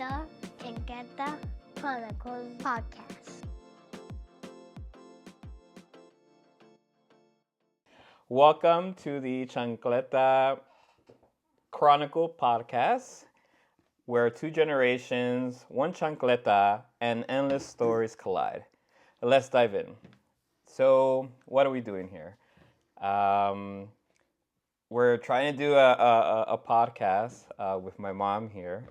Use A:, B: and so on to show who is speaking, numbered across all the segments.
A: the Chancleta Chronicles Podcast.
B: Welcome to the Chancleta Chronicle Podcast, where two generations, one chancleta, and endless stories collide. Let's dive in. So, what are we doing here? We're trying to do a podcast with my mom here,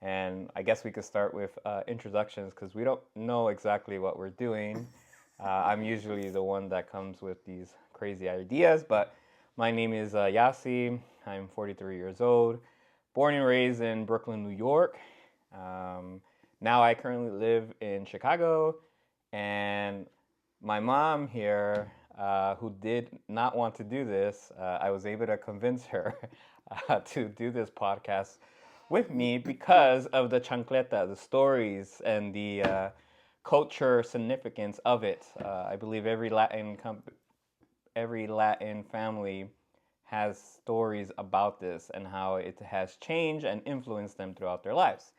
B: and I guess we could start with introductions because we don't know exactly what we're doing. I'm usually the one that comes with these crazy ideas, but my name is Yasi. I'm 43 years old, born and raised in Brooklyn, New York. Now I currently live in Chicago, and my mom here, who did not want to do this, I was able to convince her to do this podcast with me because of the chancleta, the stories, and the culture significance of it. I believe every Latin family has stories about this and how it has changed and influenced them throughout their lives.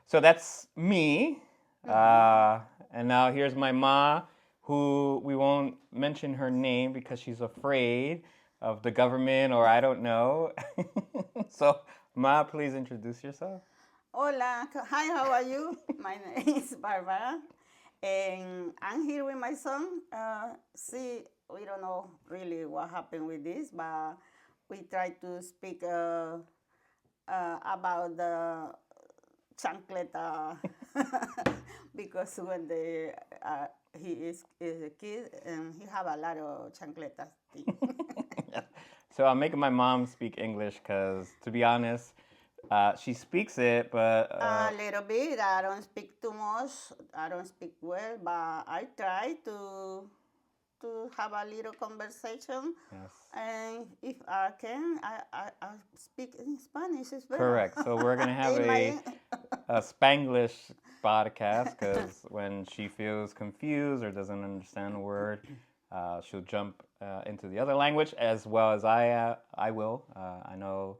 B: So that's me. And now here's my ma, who we won't mention her name because she's afraid of the government or I don't know. So, ma, please introduce yourself.
C: Hola, hi, how are you? My name is Barbara, and I'm here with my son. We don't know really what happened with this, but we try to speak about the chancleta because when he is a kid and he have a lot of chancletas thing.
B: So I'm making my mom speak English because, to be honest, she speaks it, but...
C: A little bit. I don't speak too much. I don't speak well, but I try to have a little conversation.
B: Yes.
C: And if I can, I speak in Spanish as well.
B: Correct. So we're going to have a Spanglish podcast because when she feels confused or doesn't understand a word, she'll jump into the other language as well as I will. I know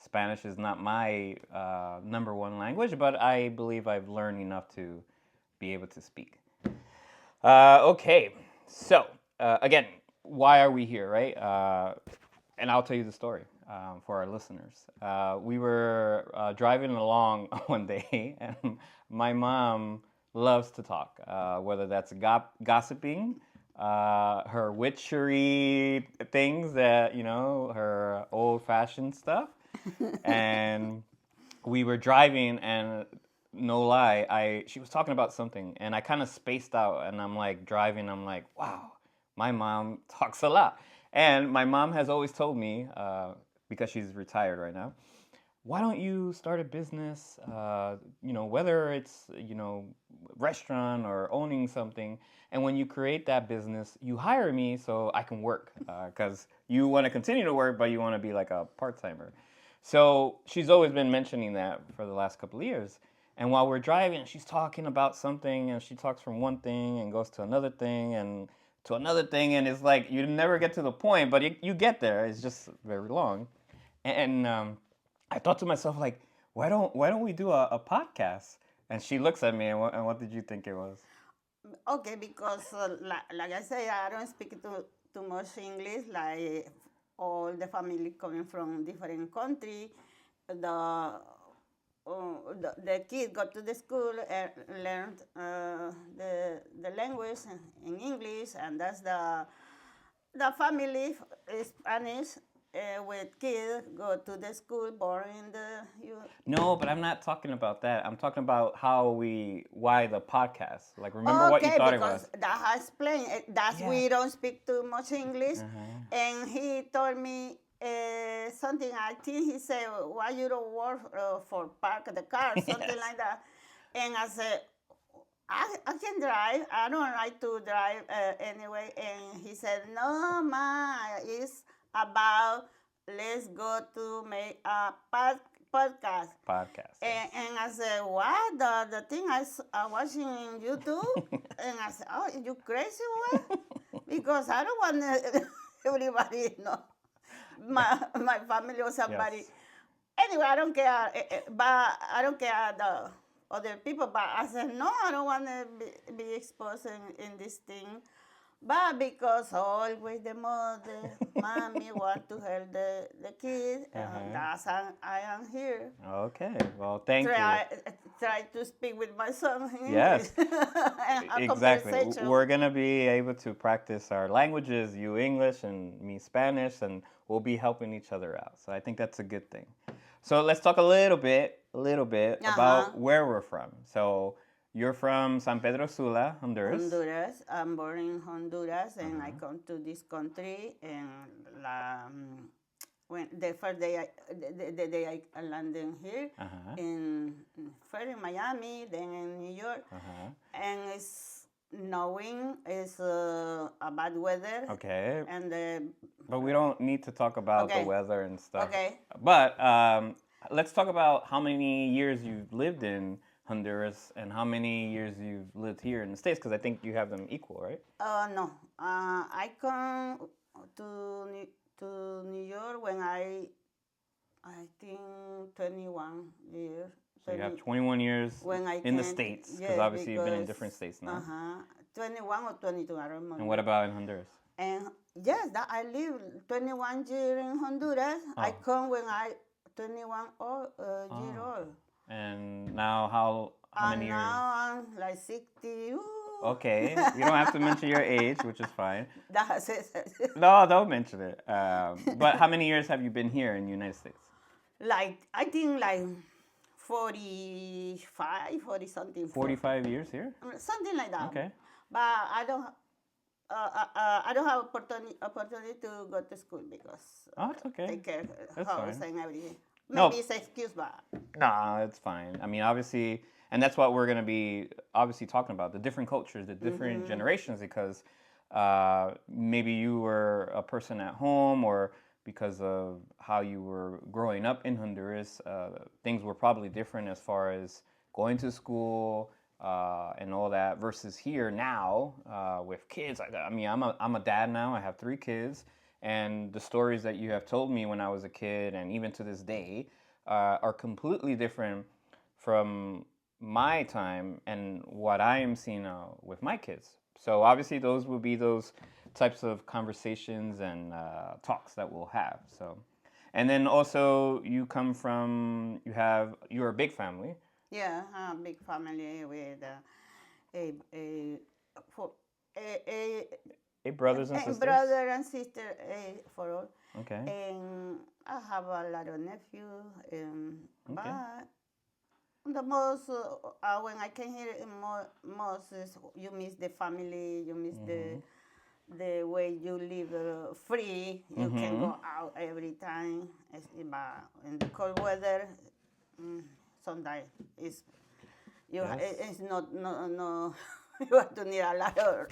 B: Spanish is not my number one language, but I believe I've learned enough to be able to speak. Okay, so again, why are we here, right? And I'll tell you the story for our listeners. We were driving along one day, and my mom loves to talk, whether that's gossiping, her witchery things that, her old-fashioned stuff. And we were driving, and no lie, she was talking about something, and I kind of spaced out, and I'm like driving, I'm like, wow, my mom talks a lot. And my mom has always told me, because she's retired right now, why don't you start a business, whether it's, restaurant or owning something, and when you create that business, you hire me so I can work, because you want to continue to work, but you want to be like a part-timer. So she's always been mentioning that for the last couple of years. And while we're driving, she's talking about something, and she talks from one thing and goes to another thing and to another thing, and it's like you never get to the point, but you get there. It's just very long. And I thought to myself, like, why don't we do a podcast? And she looks at me, and what did you think it was?
C: Okay, because like I say, I don't speak too much English. Like all the family coming from different country, the kid go to the school and learned the language in English, and that's the family is Spanish. With kids go to the school born in the
B: No, but I'm not talking about that. I'm talking about why the podcast. Like, remember what you thought it was.
C: Okay, because that has explained. We don't speak too much English, and he told me something. I think he said, "Why you don't work for park the car?" Something like that. And I said, I can drive. I don't like to drive anyway. And he said, "No, ma, it's about let's go to make a podcast." And I said, "What? The thing I watching in YouTube?" And I said, "Oh, you crazy what?" Because I don't want everybody know my family or somebody. Yes. Anyway, I don't care, but I don't care other people. But I said, no, I don't want to be exposed in this thing. But because always the mother, mommy want to help the kid, that's how I am here.
B: Okay, well, thank you.
C: Try to speak with my son in
B: Yes,
C: English. And have
B: exactly.
C: conversation.
B: We're going to be able to practice our languages, you English and me Spanish, and we'll be helping each other out. So I think that's a good thing. So let's talk a little bit about where we're from. So you're from San Pedro Sula, Honduras.
C: Honduras. I'm born in Honduras, and I come to this country and when the first day the day I landed here first in Miami, then in New York, and it's snowing, it's a bad weather.
B: Okay.
C: And
B: but we don't need to talk about the weather and stuff.
C: Okay.
B: But let's talk about how many years you've lived in Honduras and how many years you've lived here in the States, because I think you have them equal, right?
C: No. I come to New York when I think 21 years.
B: So you have 21 years in the States, because obviously you've been in different states now.
C: 21 or 22, I don't remember.
B: And what about in Honduras?
C: And yes, I live 21 years in Honduras. I come when I 21 year old.
B: And now how many years?
C: Now I'm like 60. Ooh.
B: Okay, you don't have to mention your age, which is fine.
C: That's it.
B: No, don't mention it. But how many years have you been here in the United States?
C: I think 45, 40 something.
B: 45 years here?
C: Something like that.
B: Okay.
C: But I don't have opportunity to go to school because
B: it's okay.
C: Take care of house and everything. Maybe it's an excuse, but
B: no, it's fine. I mean, obviously, and that's what we're going to be obviously talking about, the different cultures, the different generations, because maybe you were a person at home, or because of how you were growing up in Honduras, things were probably different as far as going to school and all that, versus here now with kids. I mean, I'm a dad now. I have 3 kids. And the stories that you have told me when I was a kid, and even to this day, are completely different from my time and what I am seeing now with my kids. So obviously those will be those types of conversations and talks that we'll have. So, and then also you're a big family.
C: Yeah, a big family with
B: brothers and sisters.
C: Brother and sister for all.
B: Okay.
C: And I have a lot of nephews. But the most when I came here, most is you miss the family. You miss the way you live free. You can go out every time. But in the cold weather, sometimes it's not no. You have to need a lot of.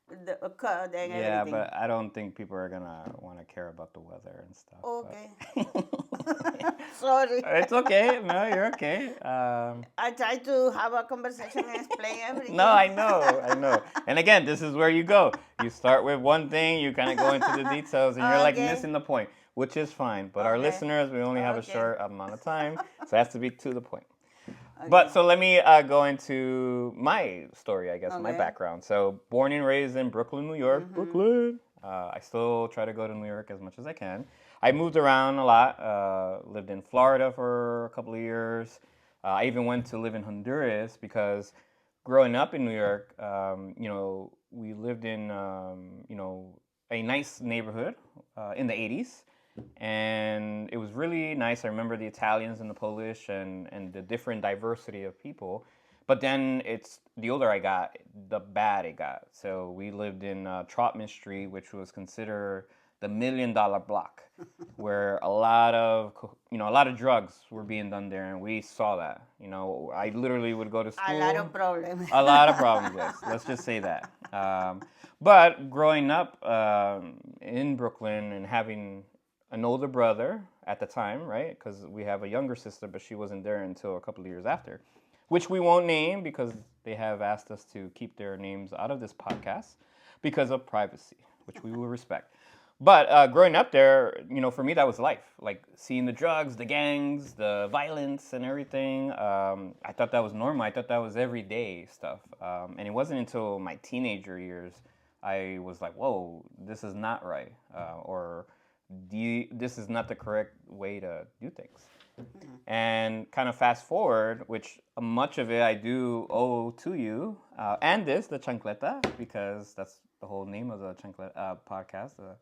C: The cut and everything.
B: But I don't think people are gonna want to care about the weather and stuff.
C: Okay. Sorry.
B: It's okay. No, you're okay.
C: I try to have a conversation and explain everything.
B: No, I know. And again, this is where you go. You start with one thing, you kind of go into the details, and you're like missing the point, which is fine. But our listeners, we only have a short amount of time, so it has to be to the point. Okay. But so let me go into my story, I guess, my background. So born and raised in Brooklyn, New York. Brooklyn. I still try to go to New York as much as I can. I moved around a lot. Lived in Florida for a couple of years. I even went to live in Honduras because growing up in New York, we lived in, a nice neighborhood in the 80s. And it was really nice. I remember the Italians and the Polish and the different diversity of people. But then the older I got, the bad it got. So we lived in Trotman Street, which was considered the $1 million block, where a lot of drugs were being done there, and we saw that. I literally would go to school.
C: A lot of problems.
B: A lot of problems. Let's just say that. But growing up in Brooklyn and having an older brother at the time, right? Because we have a younger sister, but she wasn't there until a couple of years after, which we won't name because they have asked us to keep their names out of this podcast because of privacy, which we will respect. But growing up there, for me that was life. Like seeing the drugs, the gangs, the violence, and everything. I thought that was normal. I thought that was everyday stuff. And it wasn't until my teenager years I was like, "Whoa, this is not right," or "This is not the correct way to do things." And kind of fast forward, which much of it I do owe to you, and the Chancleta, because that's the whole name of the Chancleta podcast, the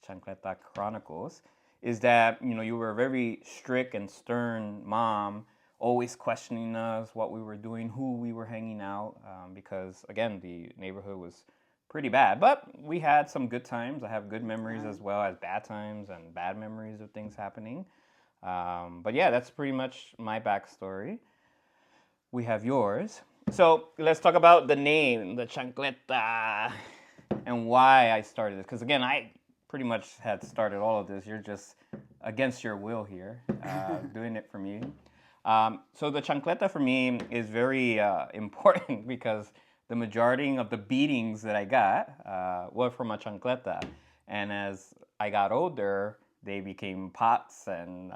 B: Chancleta Chronicles, is that, you were a very strict and stern mom, always questioning us, what we were doing, who we were hanging out, because, again, the neighborhood was pretty bad. But we had some good times. I have good memories as well as bad times and bad memories of things happening. But yeah, that's pretty much my backstory. We have yours. So let's talk about the name, the Chancleta, and why I started it. Because again, I pretty much had started all of this. You're just against your will here, doing it for me. So the Chancleta for me is very important because the majority of the beatings that I got were from a chancleta. And as I got older, they became pots and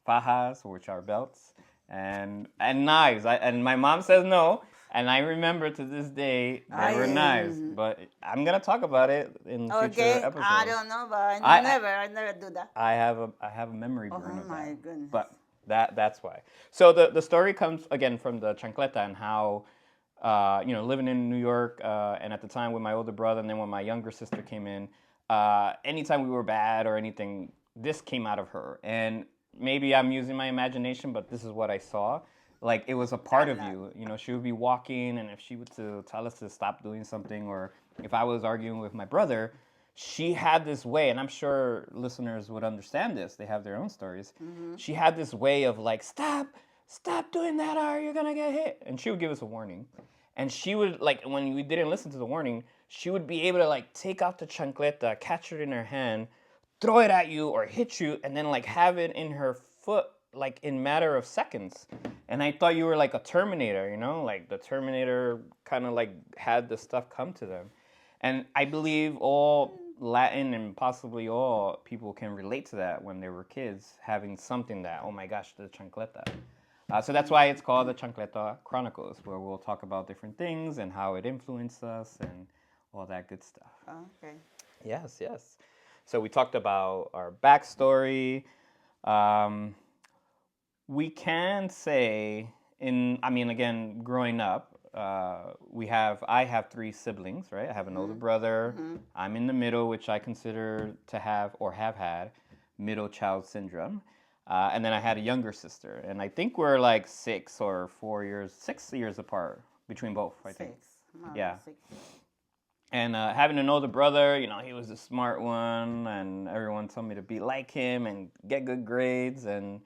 B: fajas, which are belts, and knives. And my mom says no, and I remember to this day they were knives. But I'm gonna talk about it in future episodes.
C: I don't know, but I never do that.
B: I have a memory burn of that.
C: Oh my goodness!
B: But that's why. So the story comes again from the chancleta and how. Living in New York, and at the time with my older brother, and then when my younger sister came in, anytime we were bad or anything, this came out of her. And maybe I'm using my imagination, but this is what I saw. Like, it was a part of you. She would be walking, and if she would to tell us to stop doing something, or if I was arguing with my brother, she had this way, and I'm sure listeners would understand this. They have their own stories. Mm-hmm. She had this way of like, stop doing that, or you're gonna get hit. And she would give us a warning. And she would, like, when we didn't listen to the warning, she would be able to, like, take out the chancleta, catch it in her hand, throw it at you or hit you, and then, like, have it in her foot, like, in matter of seconds. And I thought you were like a Terminator, like the Terminator kind of, like, had the stuff come to them. And I believe all Latin and possibly all people can relate to that when they were kids, having something that, oh my gosh, the chancleta. So that's why it's called the Chancleta Chronicles, where we'll talk about different things and how it influenced us and all that good stuff.
C: Okay.
B: Yes. So we talked about our backstory. We can say, again, growing up, I have 3 siblings, right? I have an older brother. Mm-hmm. I'm in the middle, which I consider to have or have had middle child syndrome. And then I had a younger sister, and I think we're like 6 years apart between both. I think.
C: 6.
B: Yeah.
C: 6.
B: And having an older brother, he was the smart one, and everyone told me to be like him and get good grades. And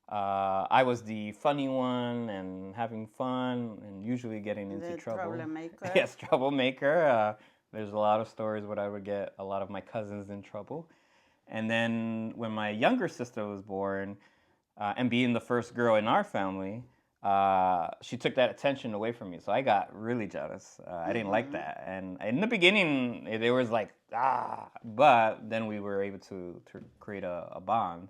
B: I was the funny one and having fun and usually getting into trouble.
C: Troublemaker.
B: Yes, troublemaker. There's a lot of stories where I would get a lot of my cousins in trouble. And then when my younger sister was born, and being the first girl in our family, she took that attention away from me. So I got really jealous. I didn't like that. And in the beginning, it was like, but then we were able to create a bond.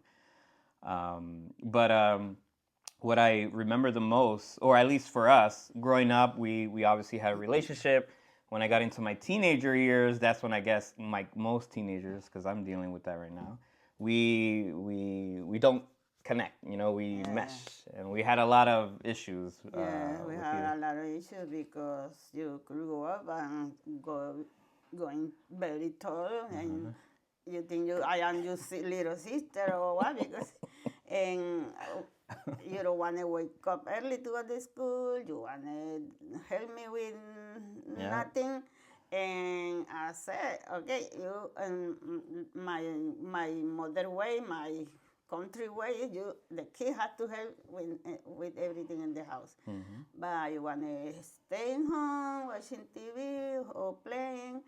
B: What I remember the most, or at least for us, growing up, we obviously had a relationship. When I got into my teenager years, that's when I guess like most teenagers, because I'm dealing with that right now, we don't connect, we mesh, and we had a lot of issues.
C: We had a lot of issues because you grew up and going very tall, and you think I am your little sister or what, because and you don't want to wake up early to go to school. You want to help me with nothing. And I said, okay, you my mother way, my country way, the kid had to help with everything in the house. Mm-hmm. But you want to stay home watching TV or playing.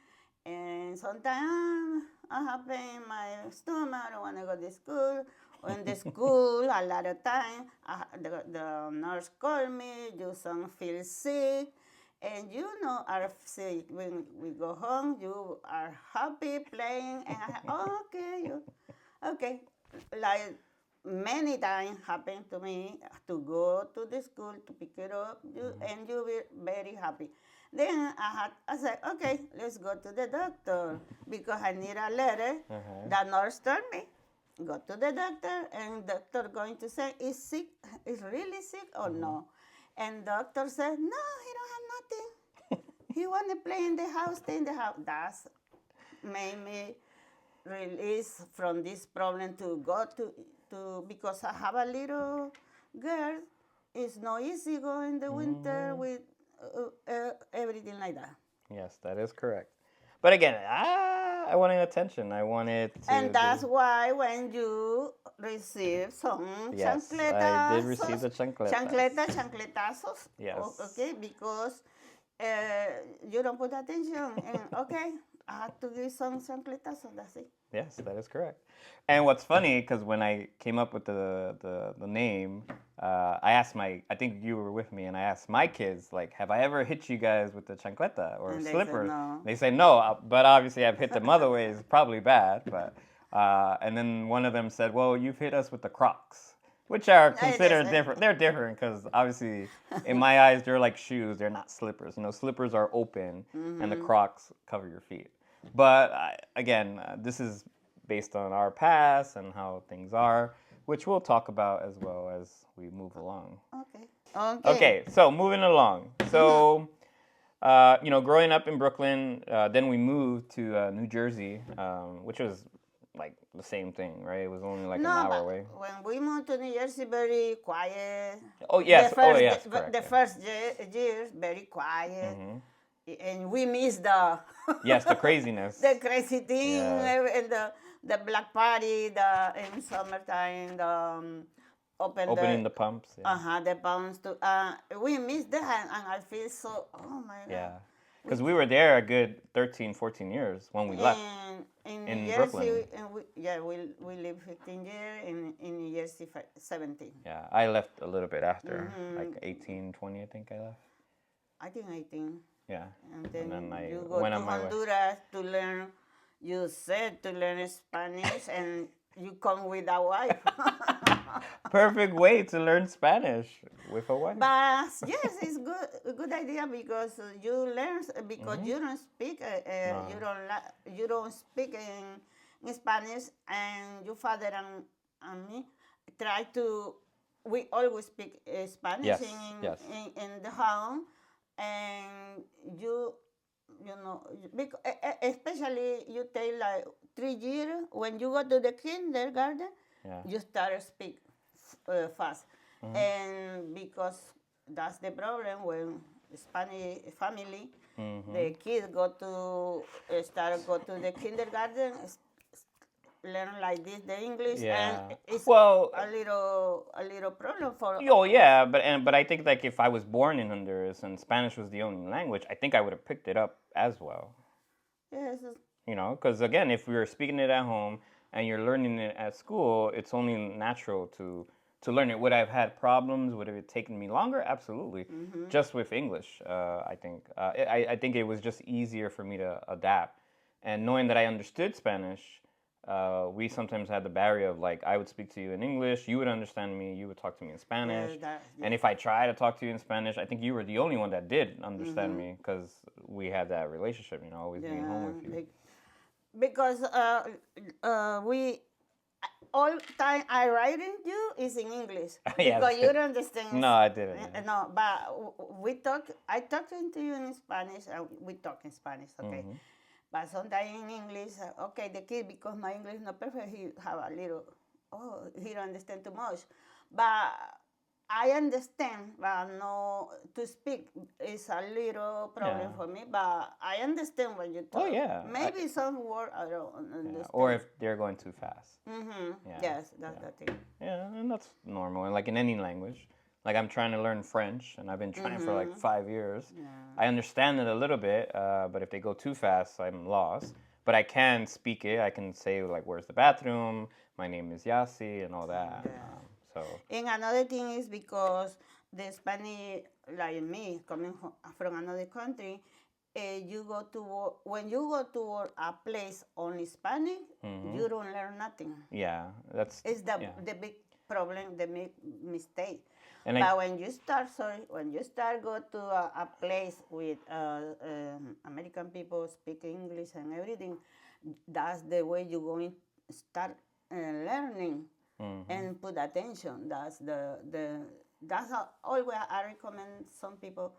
C: And sometimes I have pain in my stomach. I don't want to go to school. In the school, a lot of time, the nurse called me, you don't feel sick, and you know, are sick. When we go home, you are happy playing, and okay. Like many times happened to me to go to the school to pick it up, and you were very happy. Then I said, okay, let's go to the doctor because I need a letter. The nurse told me, go to the doctor, and doctor going to say, is sick, is really sick or no? And doctor said, no, he don't have nothing. He want to play in the house, stay in the house. That's made me release from this problem to go to because I have a little girl. It's not easy go in the winter with everything like that.
B: Yes, that is correct. But again, I wanted attention. I wanted to.
C: And that's why when you receive some
B: Yes,
C: chancletas,
B: I did receive the chancletas.
C: Chancletazos.
B: Yes.
C: Okay, because you don't put attention. And okay, I have to give some chancletazos. That's it.
B: Yes, that is correct. And what's funny, because when I came up with the name, I asked I think you were with me, and I asked my kids, like, have I ever hit you guys with the chancleta or
C: And
B: slipper?
C: They said no.
B: They say no, but obviously I've hit them other ways, probably bad. But and then one of them said, well, you've hit us with the Crocs, which are considered different. They're different because obviously in my eyes they're like shoes. They're not slippers. You know, slippers are open, and the Crocs cover your feet. But again, this is based on our past and how things are, which we'll talk about as well as we move along.
C: Okay.
B: So moving along. So, growing up in Brooklyn, then we moved to New Jersey, which was like the same thing, right? It was only like an hour away.
C: When we moved to New Jersey, very quiet.
B: Oh, yes.
C: The first years, very quiet. And we miss the
B: yes, the craziness,
C: the crazy thing, and the black party, in summertime,
B: opening the pumps.
C: The pumps too. We miss that, and I feel so. Oh my God.
B: Yeah, because we were there a good 13, 14 years when we left.
C: In
B: in
C: New
B: Brooklyn.
C: Jersey, and we lived 15 years in New Jersey 17.
B: Yeah, I left a little bit after, like 18, 20, I think I left.
C: I think 18.
B: Yeah.
C: And then
B: I
C: you go
B: went
C: to
B: on my way.
C: Honduras to learn. You said to learn Spanish, and you come with a wife.
B: Perfect way to learn Spanish with a wife.
C: But yes, it's a good idea because you learn because you don't speak you don't speak in Spanish, and your father and me try to. We always speak Spanish in the home. And you know, because, especially you take like 3 years when you go to the kindergarten, you start to speak fast, and because that's the problem when Spanish family, the kids go to the kindergarten, learn like this the English, and it's a little problem for.
B: Oh yeah, but I think like if I was born in Honduras and Spanish was the only language, I think I would have picked it up as well.
C: Yes.
B: You know, because again, if we were speaking it at home and you're learning it at school, it's only natural to learn it. Would I have had problems? Would it have taken me longer? Absolutely. Just with English, I think. I think it was just easier for me to adapt, and knowing that I understood Spanish. We sometimes had the barrier of like I would speak to you in English, you would understand me, you would talk to me in Spanish, and if I try to talk to you in Spanish, I think you were the only one that did understand me because we had that relationship, you know, always being home with you.
C: Because we all time I writing you is in English because you don't understand.
B: No, I didn't.
C: No, but I talk to you in Spanish, and we talk in Spanish, okay. But sometimes in English, okay, the kid, because my English is not perfect, he have a little, he don't understand too much. But I understand, but no, to speak is a little problem for me. But I understand what you talk.
B: Oh, yeah.
C: Maybe some word I don't understand.
B: Yeah. Or if they're going too fast.
C: Yes, that's the thing.
B: Yeah, and that's normal. And like in any language. Like I'm trying to learn French, and I've been trying for like 5 years. Yeah. I understand it a little bit, but if they go too fast, I'm lost. But I can speak it. I can say like, "Where's the bathroom? My name is Yasi," and all that. Yeah.
C: And another thing is because the Spanish, like me, coming from another country, when you go to a place only Spanish, you don't learn nothing.
B: Yeah,
C: It's the big problem, the big mistake.
B: And
C: but when you start go to a place with American people speak English and everything, that's the way you're going to start learning and put attention. That's how always I recommend some people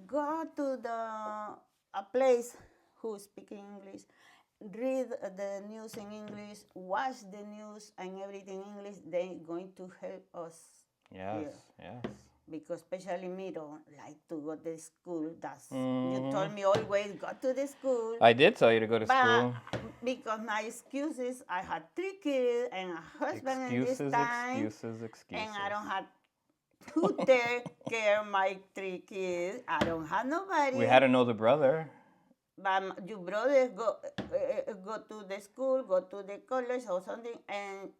C: go to a place who speak English, read the news in English, watch the news and everything in English. They're going to help us.
B: Yes, yes.
C: Because especially me don't like to go to school. You told me always go to the school.
B: I did tell you to go to school.
C: Because my excuse is I had 3 kids and a husband in this time.
B: Excuses.
C: And I don't have to take care of my 3 kids. I don't have nobody.
B: We had an older brother.
C: But your brother go to the school, go to the college or something, and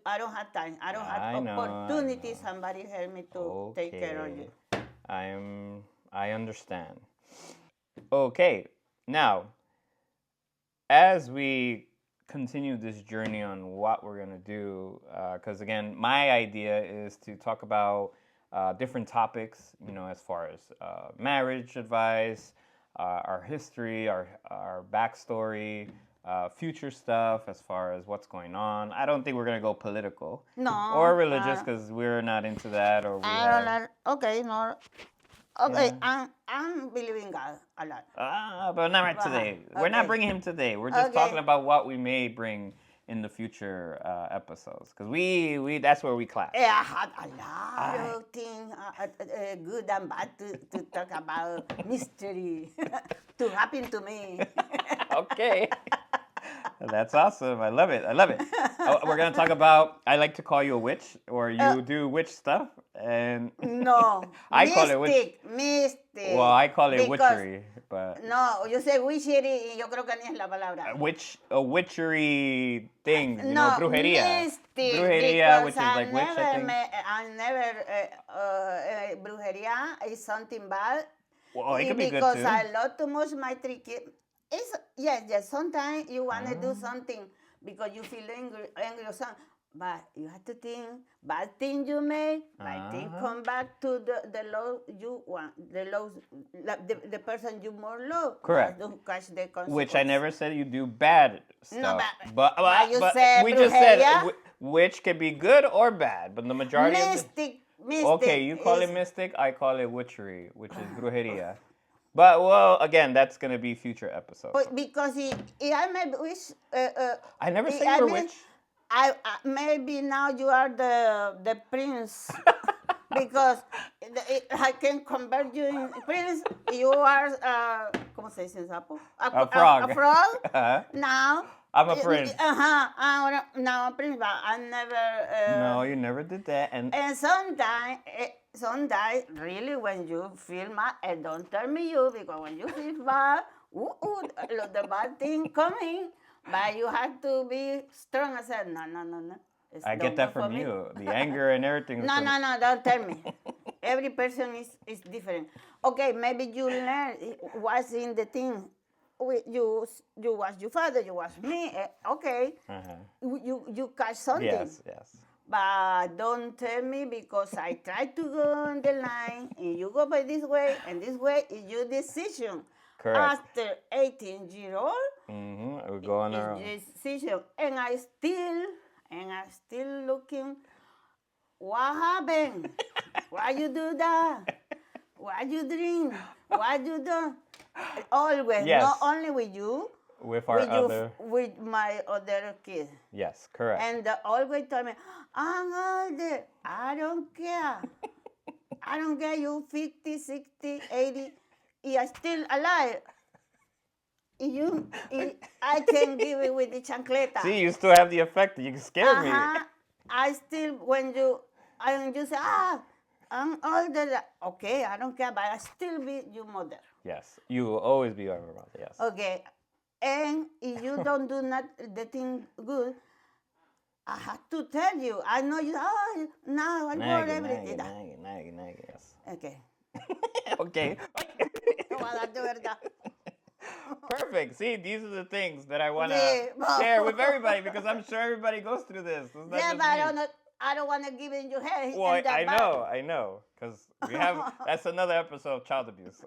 C: I don't have time. I don't have opportunity. Somebody help me to take care of you.
B: I understand. Okay, now, as we continue this journey on what we're going to do, because again, my idea is to talk about different topics, as far as marriage advice, our history, our backstory, future stuff as far as what's going on. I don't think we're going to go political or religious because we're not into that.
C: Okay, no. Okay, yeah. I'm believing God a lot.
B: But not right today. Okay. We're not bringing him today. We're just talking about what we may bring in the future episodes, because we that's where we clash.
C: Yeah, I had a lot of things, good and bad, to talk about mystery to happen to me.
B: Okay. That's awesome. I love it. We're going to talk about, I like to call you a witch, or you do witch stuff. And
C: no.
B: I call it witch.
C: Mystic.
B: Well, I call it witchery. But
C: no, you say witchery, yo creo que ni es la palabra.
B: A witchery thing, brujería.
C: Mystic.
B: Brujería, which is like witch, I think.
C: Brujería is something bad.
B: Well, it could be good too.
C: Because I love too much my 3 kids. Yes. Sometimes you want to do something because you feel angry or something. But you have to think, bad thing you make, bad thing come back to the low you want, the person you more love.
B: Correct.
C: Don't catch the consequence.
B: Which I never said you do bad stuff.
C: No,
B: but we just said which can be good or bad, but the majority
C: mystic.
B: Okay, you call it mystic, I call it witchery, which is brujería. But, well, again, that's going to be future episodes.
C: But because I may wish...
B: I never said you were a witch.
C: Maybe now you are the prince. Because I can convert you in prince. You are, ¿cómo se dice en sapo?
B: A frog.
C: A frog. Now...
B: I'm a prince.
C: Now I'm a prince, but I never...
B: no, you never did that. And
C: sometimes, really, when you feel mad, and don't tell me you, because when you feel bad, the bad thing coming, but you have to be strong. I said, no.
B: I get that from you. The anger and everything.
C: No, don't tell me. Every person is different. Okay, maybe you learn what's in the thing. You watch your father, you watch me. Okay, you catch something.
B: Yes.
C: But don't tell me, because I try to go on the line and you go by this way, and this way is your decision.
B: Correct.
C: After 18 years old,
B: we go on our own
C: decision, and I still looking. What happened? Why you do that? Why you drink? Why you don't? Always, not only with you.
B: With
C: my other kids.
B: Yes, correct.
C: And they always tell me, I'm older. I don't care. I don't care. You 50, 60, 80. You're still alive. I can give it with the chancleta.
B: See, you still have the effect. You can scare me.
C: I still, when you say, I'm older. Okay, I don't care, but I still be your mother.
B: Yes, you will always be our mother, yes.
C: Okay, and if you don't do the thing good, I have to tell you. I know you. Oh, now I got everything.
B: Naggy, yes.
C: Okay.
B: Okay.
C: Wala de verdad.
B: Perfect. See, these are the things that I want to
C: Sí.
B: share with everybody because I'm sure everybody goes through this. It's not
C: Yeah,
B: just
C: but
B: me.
C: I don't want to give in your head.
B: Well,
C: in the
B: I
C: back.
B: know, because we have, that's another episode of child abuse.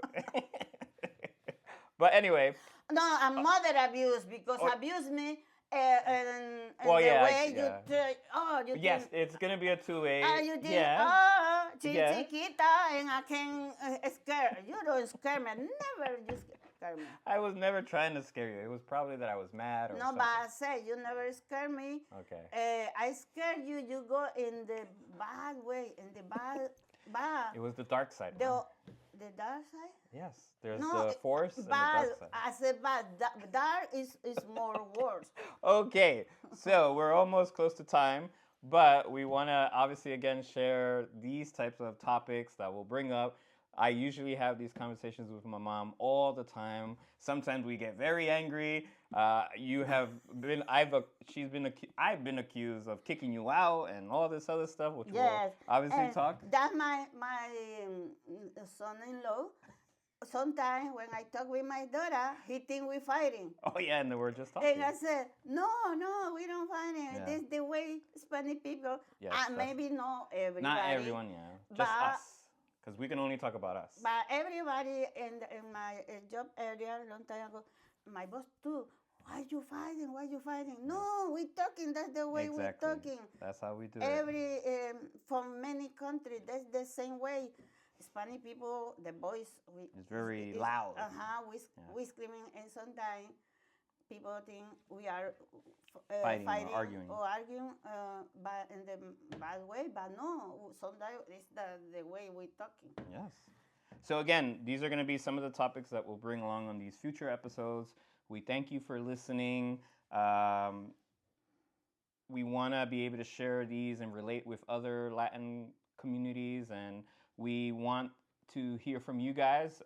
B: But anyway.
C: No, a mother abuse because abuse me and
B: Well,
C: the
B: yeah,
C: way
B: yeah.
C: you take, you
B: Yes,
C: think,
B: it's going to be a two-way.
C: you think,
B: Yeah. Yeah.
C: chiquita, and I can scare. You don't scare me. Never you scare me.
B: I was never trying to scare you. It was probably that I was mad or
C: No,
B: something.
C: but I say you never scare me.
B: Okay.
C: I scare you. You go in the bad way, in the bad.
B: It was the dark side.
C: The dark side?
B: Yes. There's the force and the
C: bad,
B: dark side.
C: I said bad. Dark is more worse.
B: Okay. So we're almost close to time, but we want to obviously again share these types of topics that we'll bring up. I usually have these conversations with my mom all the time. Sometimes we get very angry. You have been, I've been accused of kicking you out and all this other stuff, which we'll obviously talk.
C: That's my son-in-law. Sometimes when I talk with my daughter, he think we're fighting.
B: Oh yeah, and then we're just talking.
C: And I said, no, we don't fighting. Yeah. This is the way Spanish people.
B: Yes,
C: maybe not everybody.
B: Not everyone, yeah. Just us. Because we can only talk about us.
C: But everybody in my job area a long time ago, my boss too. Why you fighting? No, we're talking. That's the way we're talking.
B: That's how we do it.
C: From many countries, that's the same way. Spanish people, the voice
B: it's very loud.
C: We screaming, and sometimes people think we are
B: fighting or arguing.
C: But in the bad way. But no, sometimes it's the way we're talking.
B: Yes. So again, these are going to be some of the topics that we'll bring along on these future episodes. We thank you for listening. We want to be able to share these and relate with other Latin communities, and we want to hear from you guys.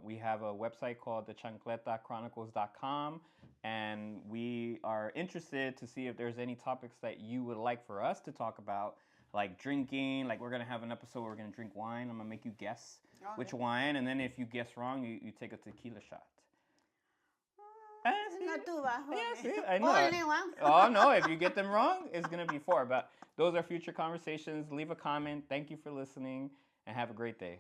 B: We have a website called the Chancleta Chronicles.com, and we are interested to see if there's any topics that you would like for us to talk about, like drinking. Like we're going to have an episode where we're going to drink wine. I'm going to make you guess which wine, and then if you guess wrong, you take a tequila shot.
C: Not too bad.
B: Yeah, I know.
C: Only one.
B: Oh, no, if you get them wrong, it's going to be 4. But those are future conversations. Leave a comment. Thank you for listening, and have a great day.